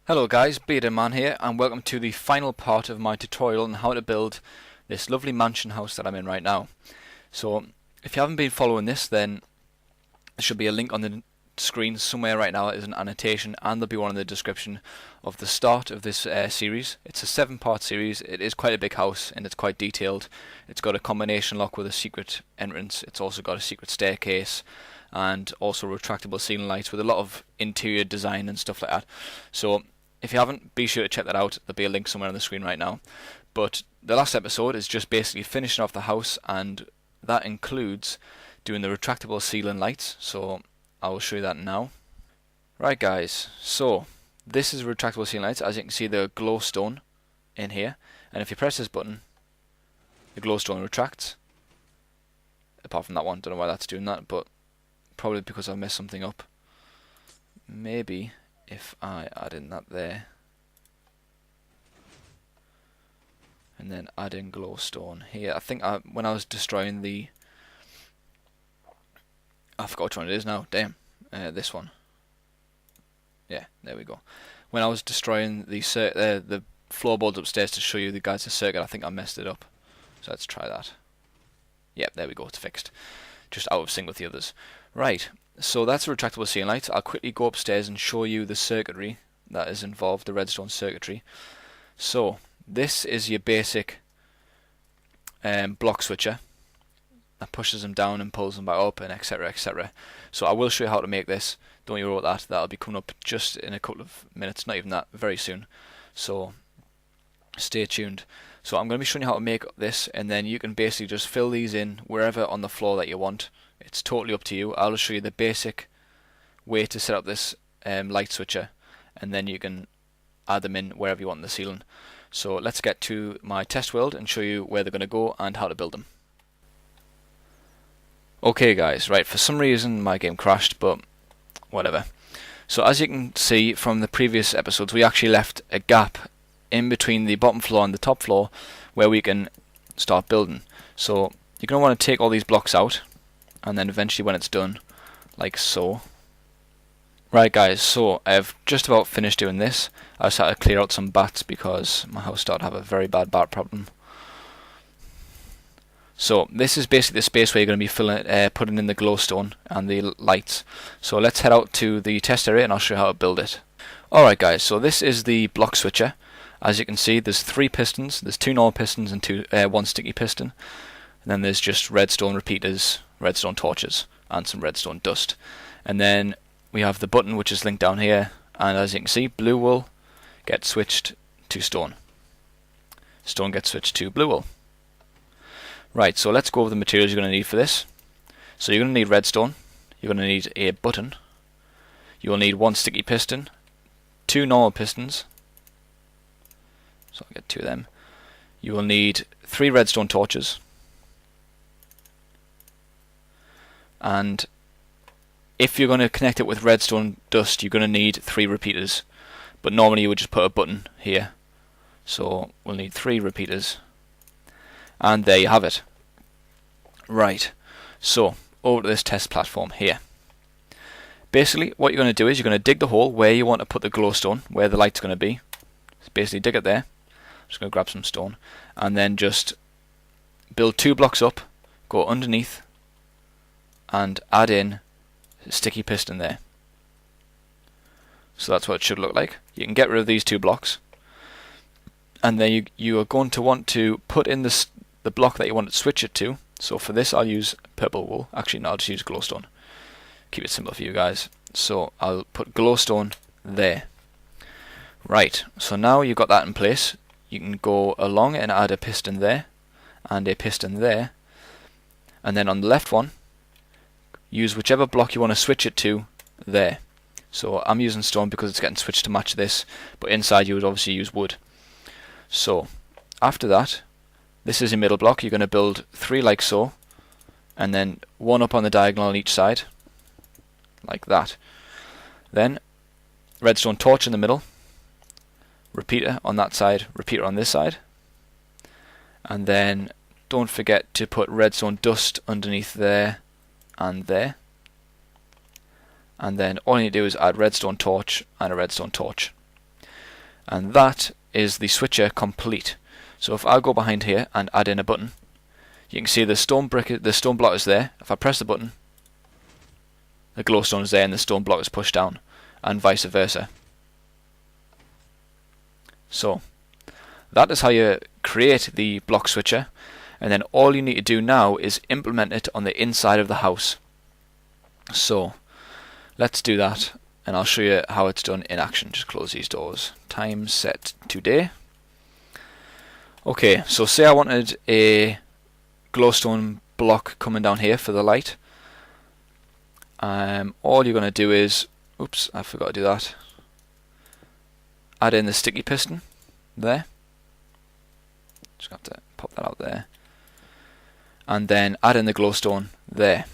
Hello guys, Man here, and welcome to the final part of my tutorial on how to build this lovely mansion house that I'm in right now. So, if you haven't been following this, then there should be a link on the screen somewhere right now as an annotation, and there'll be one in the description of the start of this series. It's a 7-part series. It is quite a big house and it's quite detailed. It's got a combination lock with a secret entrance. It's also got a secret staircase and also retractable ceiling lights with a lot of interior design and stuff like that. So if you haven't, be sure to check that out. There'll be a link somewhere on the screen right now. But the last episode is just basically finishing off the house, and that includes doing the retractable ceiling lights. So I will show you that now. Right guys, so this is retractable ceiling lights. As you can see, the glowstone in here, and if you press this button, the glowstone retracts. Apart from that one, don't know why that's doing that, but probably because I messed something up. Maybe if I add in that there, and then add in glowstone here. I think when I was destroying the, I forgot which one it is now. Damn, this one. Yeah, there we go. When I was destroying the floorboards upstairs to show you the guys the circuit, I think I messed it up. So let's try that. Yep, there we go. It's fixed. Just out of sync with the others. Right. So that's the retractable ceiling lights. I'll quickly go upstairs and show you the circuitry that is involved, the redstone circuitry. So this is your basic block switcher that pushes them down and pulls them back up, and etc, etc. So I will show you how to make this. Don't you worry about that. That'll be coming up just in a couple of minutes, not even that, very soon. So stay tuned. So I'm going to be showing you how to make this, and then you can basically just fill these in wherever on the floor that you want. It's totally up to you. I'll just show you the basic way to set up this light switcher, and then you can add them in wherever you want in the ceiling. So let's get to my test world and show you where they're going to go and how to build them. Okay guys, right, for some reason my game crashed, but whatever. So as you can see from the previous episodes, we actually left a gap in between the bottom floor and the top floor where we can start building. So you're going to want to take all these blocks out, and then eventually when it's done, like so. Right guys, so I've just about finished doing this. I just had to clear out some bats because my house started to have a very bad bat problem. So this is basically the space where you're going to be putting in the glowstone and the lights. So let's head out to the test area and I'll show you how to build it. Alright guys, so this is the block switcher. As you can see, there's 3 pistons. There's 2 normal pistons and 1 sticky piston. And then there's just redstone repeaters, redstone torches, and some redstone dust. And then we have the button which is linked down here, and as you can see, blue wool gets switched to stone. Stone gets switched to blue wool. Right, so let's go over the materials you're going to need for this. So you're going to need redstone, you're going to need a button, you will need 1 sticky piston, 2 normal pistons, so I'll get 2 of them. You will need 3 redstone torches, and if you're going to connect it with redstone dust, you're going to need 3 repeaters, but normally you would just put a button here. So we'll need 3 repeaters, and there you have it. Right, so over to this test platform here. Basically what you're going to do is you're going to dig the hole where you want to put the glowstone, where the light's going to be. So basically dig it there. I'm just going to grab some stone, and then just build 2 blocks up, go underneath, and add in a sticky piston there. So that's what it should look like. You can get rid of these 2 blocks, and then you are going to want to put in the block that you want to switch it to. So for this I'll use purple wool. Actually no, I'll just use glowstone. Keep it simple for you guys. So I'll put glowstone there. Right, so now you've got that in place, you can go along and add a piston there and a piston there, and then on the left one use whichever block you want to switch it to there. So I'm using stone because it's getting switched to match this, but inside you would obviously use wood. So after that, this is your middle block. You're going to build 3 like so, and then 1 up on the diagonal on each side, like that. Then redstone torch in the middle, repeater on that side, repeater on this side, and then don't forget to put redstone dust underneath there and there, and then all you need to do is add redstone torch and a redstone torch. And that is the switcher complete. So if I go behind here and add in a button, you can see the stone block is there. If I press the button, the glowstone is there and the stone block is pushed down, and vice versa. So that is how you create the block switcher, and then all you need to do now is implement it on the inside of the house. So let's do that, and I'll show you how it's done in action. Just close these doors. Time set to day. Okay, so say I wanted a glowstone block coming down here for the light. All you're going to do is, oops, I forgot to do that. Add in the sticky piston there. Just have to pop that out there. And then add in the glowstone there.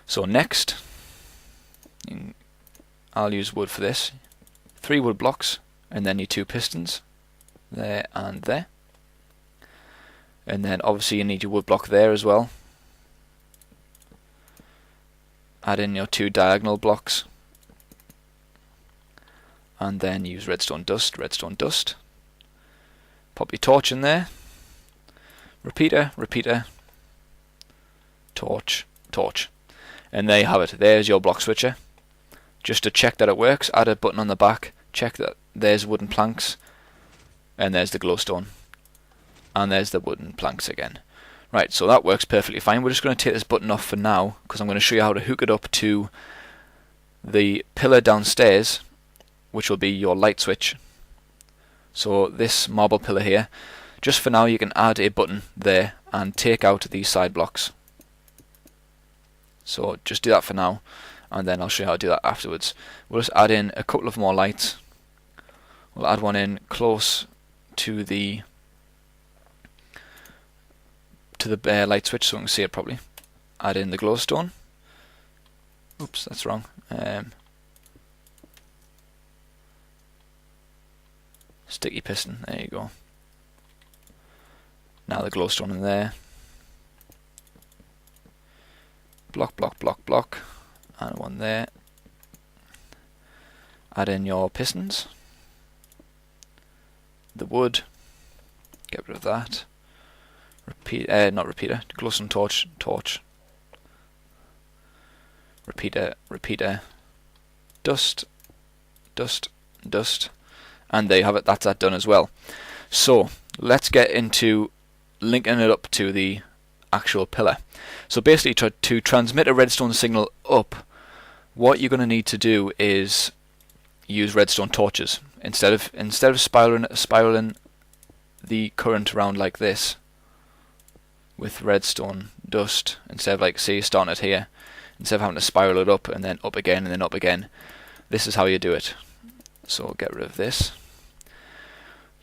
So next, I'll use wood for this. 3 wood blocks, and then your 2 pistons there and there. And then obviously you need your wood block there as well. Add in your 2 diagonal blocks, and then use redstone dust. Pop your torch in there. Repeater, torch. And there you have it. There's your block switcher. Just to check that it works, add a button on the back, check that there's wooden planks, and there's the glowstone. And there's the wooden planks again. Right, so that works perfectly fine. We're just going to take this button off for now, because I'm going to show you how to hook it up to the pillar downstairs, which will be your light switch. So this marble pillar here, just for now you can add a button there and take out these side blocks. So just do that for now, and then I'll show you how to do that afterwards. We'll just add in a couple of more lights. We'll add one in close to the light switch so we can see it properly. Add in the glowstone. Oops, that's wrong. Sticky piston, there you go. Now the glowstone in there. Block, and one there. Add in your pistons. The wood. Get rid of that. Glowstone torch. Repeater. Dust. And there you have it, that's that done as well. So let's get into linking it up to the actual pillar. So basically to transmit a redstone signal up, what you're going to need to do is use redstone torches. Instead of spiraling the current around like this with redstone dust, instead of like say you starting it here, instead of having to spiral it up and then up again and then up again, this is how you do it. So get rid of this.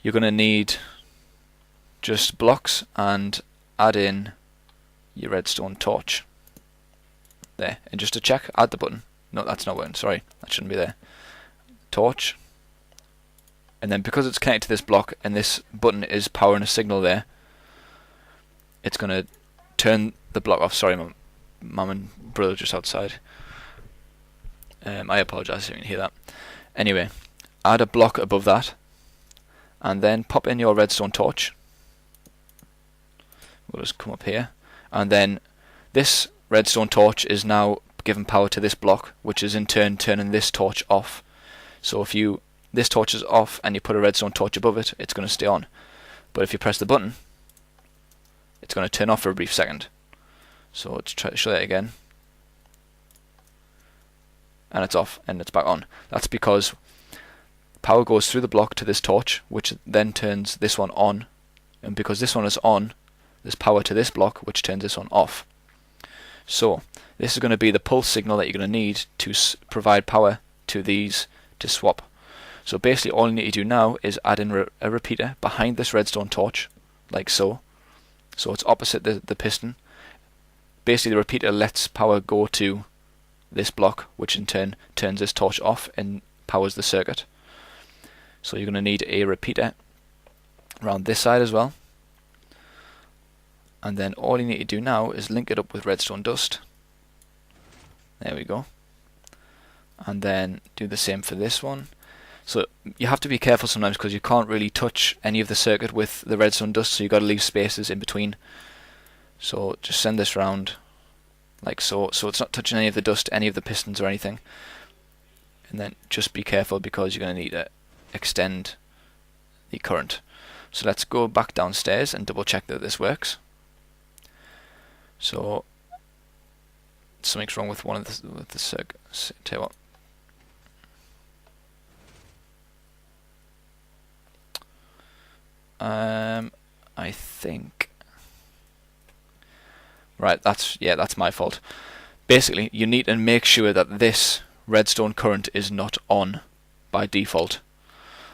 You're going to need just blocks and add in your redstone torch there, and just to check, add the button. No, that's not working, sorry, that shouldn't be there. Torch, and then because it's connected to this block and this button is powering a signal there, it's going to turn the block off. Sorry, mum and brother just outside. I apologise if you can hear that. Anyway, add a block above that, and then pop in your redstone torch. We'll just come up here, and then this redstone torch is now giving power to this block, which is in turn turning this torch off. So if this torch is off and you put a redstone torch above it, it's going to stay on. But if you press the button, it's going to turn off for a brief second. So let's try to show that again. And it's off and it's back on. That's because power goes through the block to this torch, which then turns this one on, and because this one is on, there's power to this block, which turns this one off. So this is going to be the pulse signal that you're going to need to provide power to these to swap. So basically all you need to do now is add in a repeater behind this redstone torch, like so. So it's opposite the piston. Basically the repeater lets power go to this block, which in turn turns this torch off and powers the circuit. So you're going to need a repeater around this side as well. And then all you need to do now is link it up with redstone dust. There we go. And then do the same for this one. So you have to be careful sometimes because you can't really touch any of the circuit with the redstone dust, so you've got to leave spaces in between. So just send this round like so, so it's not touching any of the dust, any of the pistons or anything. And then just be careful because you're going to need to extend the current. So let's go back downstairs and double check that this works. So something's wrong with one of the circuits. Tell you what. I think. Right, that's my fault. Basically, you need to make sure that this redstone current is not on by default.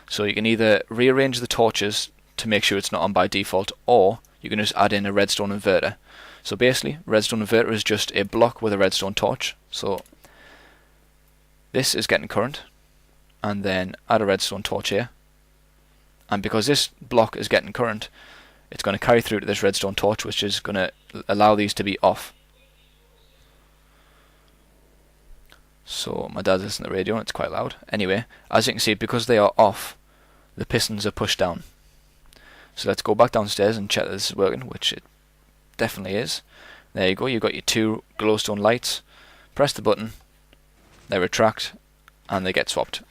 So you can either rearrange the torches to make sure it's not on by default, or you can just add in a redstone inverter. So basically, redstone inverter is just a block with a redstone torch. So this is getting current, and then add a redstone torch here. And because this block is getting current, it's going to carry through to this redstone torch, which is going to allow these to be off. So my dad's listening to the radio and it's quite loud. Anyway, as you can see, because they are off, the pistons are pushed down. So let's go back downstairs and check that this is working, which it definitely is. There you go, you've got your two glowstone lights. Press the button, they retract, and they get swapped.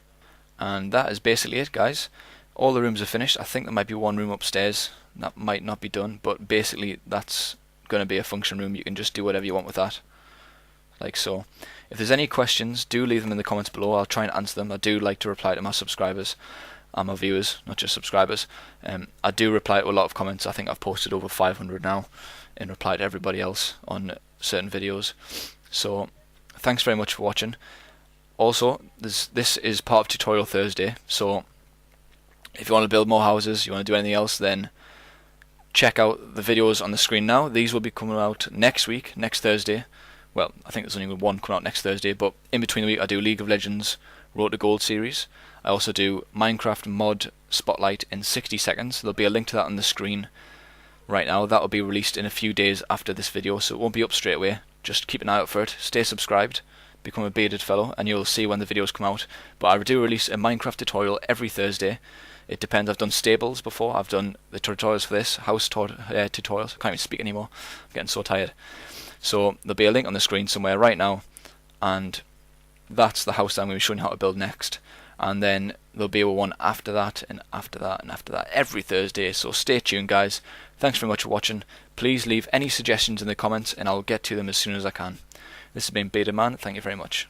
And that is basically it, guys. All the rooms are finished. I think there might be one room upstairs that might not be done, but basically that's going to be a function room. You can just do whatever you want with that, like so. If there's any questions, do leave them in the comments below. I'll try and answer them. I do like to reply to my subscribers and my viewers, not just subscribers. I do reply to a lot of comments. I think I've posted over 500 now in reply to everybody else on certain videos. So thanks very much for watching. Also, this is part of Tutorial Thursday, so if you want to build more houses, you want to do anything else, then check out the videos on the screen now. These will be coming out next week, next Thursday. Well, I think there's only one coming out next Thursday, but in between the week I do League of Legends Road to Gold series. I also do Minecraft mod Spotlight in 60 seconds. There'll be a link to that on the screen right now. That will be released in a few days after this video, so it won't be up straight away. Just keep an eye out for it. Stay subscribed, become a bearded fellow, and you'll see when the videos come out. But I do release a Minecraft tutorial every Thursday. It depends. I've done stables before. I've done the tutorials for this house tutorials. I can't even speak anymore. I'm getting so tired. So there'll be a link on the screen somewhere right now, and that's the house that I'm going to be showing you how to build next. And then there'll be one after that, and after that, and after that, every Thursday. So stay tuned, guys. Thanks very much for watching. Please leave any suggestions in the comments, and I'll get to them as soon as I can. This has been Beta Man. Thank you very much.